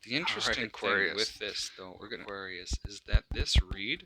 The interesting Aquarius. thing with this, though, Aquarius, is that this read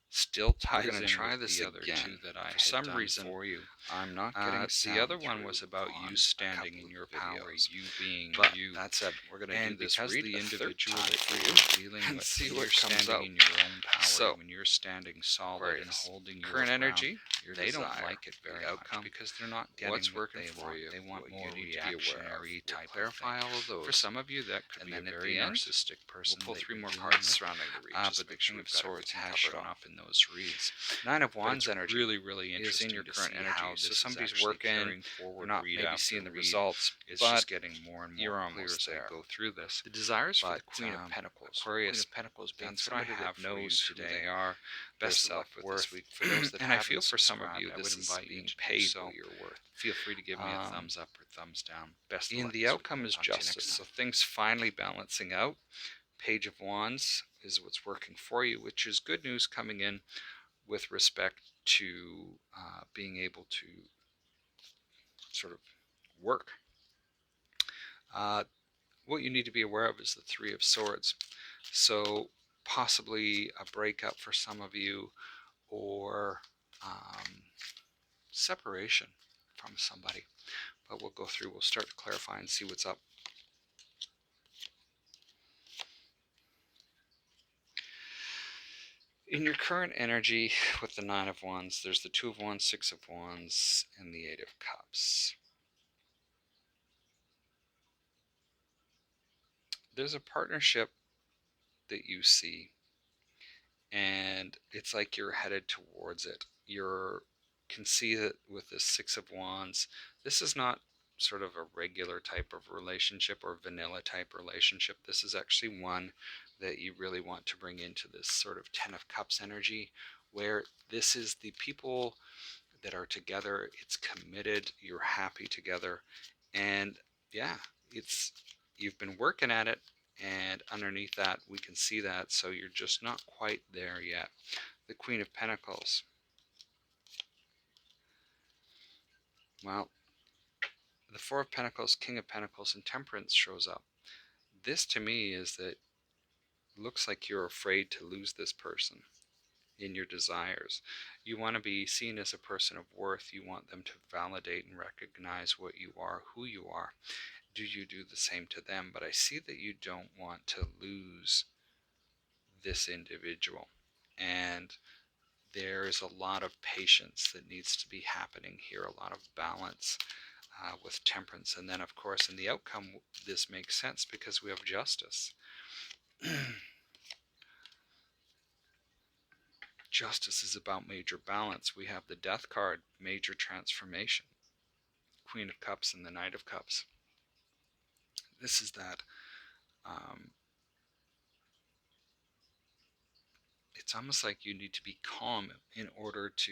still ties in try with this the other again. two that I For had some done reason, for you. I'm not getting The sound other one was through about on you a standing couple in your of power, videos. you being But you. that said, we're going to do And this because read the a third individual time that for you're you dealing and with, see when what you're comes standing out. in your own power, So, when you're standing solid and Aquarius, holding your current ground, energy, your they desire, don't like it very the outcome, much because they're not getting what's what working they for want. you, They want what more you need to be aware of. reactionary We'll type of clarify thing. all of those. For some of you, that could and be a then at very the end, narcissistic person. We'll pull that 3 you're more dealing cards with. surrounding the read. But the King of Swords has shown up in those reads. Nine of But Wands it's energy really is interesting in your to current see energy. how So this is somebody's actually working, carrying you're forward not read maybe after seeing the read. results, It's but just getting more and more you're clear almost as there. I go through this. The desires for But the Queen of Pentacles. Aquarius, Queen of Pentacles being that's what I somebody have that for you knows who today. they are, their Best of luck with this self-worth. week. For those that And I haven't feel for some of subscribed, you, I this would is invite you being to do paid so. what you're worth. Feel free to give me a thumbs up or thumbs down. Best of In luck the this week. outcome We'll is talk to you next justice. So time. things finally balancing out. Page of Wands is what's working for you, which is good news coming in with respect to being able to sort of work. What you need to be aware of is the Three of Swords. So possibly a breakup for some of you, or separation from somebody. But we'll go through, we'll start to clarify and see what's up. In your current energy with the Nine of Wands, there's the Two of Wands, Six of Wands, and the Eight of Cups. There's a partnership that you see, and it's like you're headed towards it. You can see that with the Six of Wands, this is not sort of a regular type of relationship or vanilla type relationship. This is actually one that you really want to bring into this sort of Ten of Cups energy, where this is the people that are together, it's committed, you're happy together, and yeah, it's you've been working at it, and underneath that we can see that, so you're just not quite there yet. The Queen of Pentacles. Well, the Four of Pentacles, King of Pentacles, and Temperance shows up. This to me is that looks like you're afraid to lose this person in your desires. You want to be seen as a person of worth. You want them to validate and recognize what you are, who you are. Do you do the same to them? But I see that you don't want to lose this individual. And there is a lot of patience that needs to be happening here, a lot of balance with temperance. And then, of course, in the outcome, this makes sense because we have justice. Justice is about major balance. We have the Death card, major transformation. Queen of Cups and the Knight of Cups. This is that it's almost like you need to be calm in order to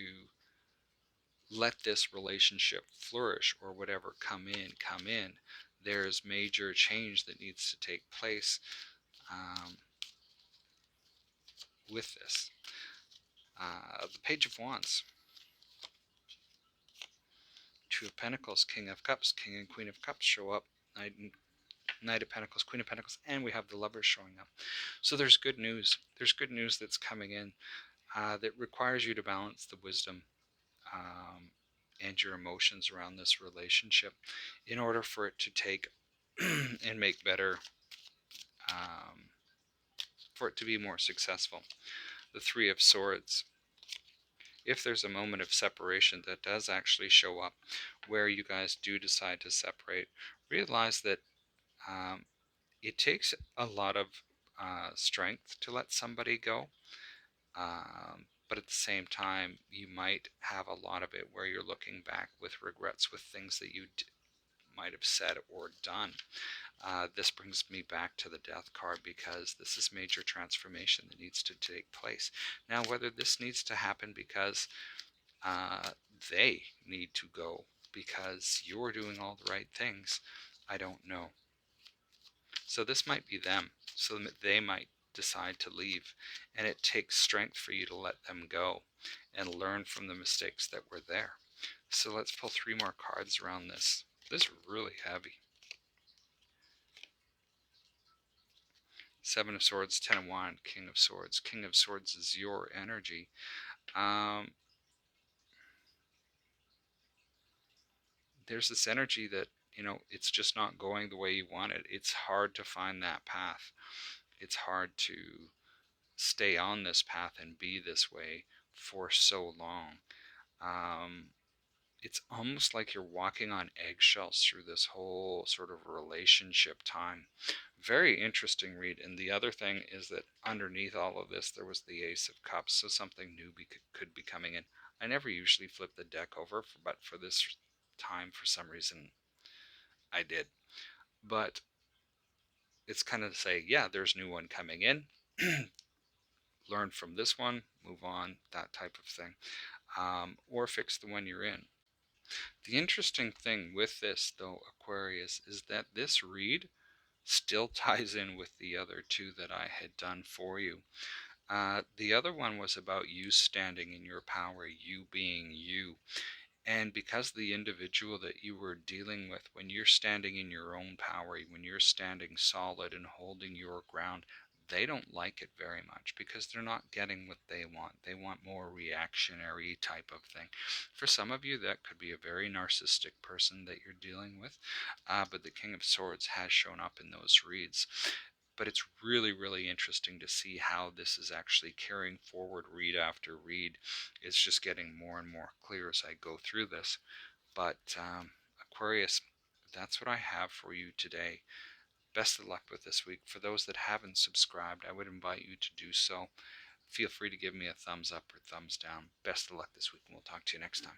let this relationship flourish, or whatever come in. There's major change that needs to take place with this. The Page of Wands. Two of Pentacles, King of Cups, King and Queen of Cups show up. Knight of Pentacles, Queen of Pentacles, and we have the Lovers showing up. So there's good news. There's good news that's coming in that requires you to balance the wisdom and your emotions around this relationship in order for it to take and make better, for it to be more successful. The Three of Swords. If there's a moment of separation that does actually show up where you guys do decide to separate, realize that it takes a lot of strength to let somebody go, but at the same time, you might have a lot of it where you're looking back with regrets with things that you might have said or done. This brings me back to the Death card, because this is major transformation that needs to take place. Now, whether this needs to happen because they need to go because you're doing all the right things, I don't know. So this might be them. So they might decide to leave, and it takes strength for you to let them go and learn from the mistakes that were there. So let's pull 3 more cards around this. This is really heavy. Seven of Swords, Ten of Wands, King of Swords. King of Swords is your energy. There's this energy that, it's just not going the way you want it. It's hard to find that path. It's hard to stay on this path and be this way for so long. It's almost like you're walking on eggshells through this whole sort of relationship time. Very interesting read. And the other thing is that underneath all of this, there was the Ace of Cups, so something new could be coming in. I never usually flip the deck over, but for this time, for some reason, I did. But it's kind of to say, yeah, there's a new one coming in. Learn from this one, move on, that type of thing. Or fix the one you're in. The interesting thing with this, though, Aquarius, is that this read still ties in with the other two that I had done for you. The other one was about you standing in your power, you being you. And because the individual that you were dealing with, when you're standing in your own power, when you're standing solid and holding your ground, they don't like it very much because they're not getting what they want. They want more reactionary type of thing. For some of you, that could be a very narcissistic person that you're dealing with, but the King of Swords has shown up in those reads. But it's really, really interesting to see how this is actually carrying forward read after read. It's just getting more and more clear as I go through this. But Aquarius, that's what I have for you today. Best of luck with this week. For those that haven't subscribed, I would invite you to do so. Feel free to give me a thumbs up or thumbs down. Best of luck this week, and we'll talk to you next time.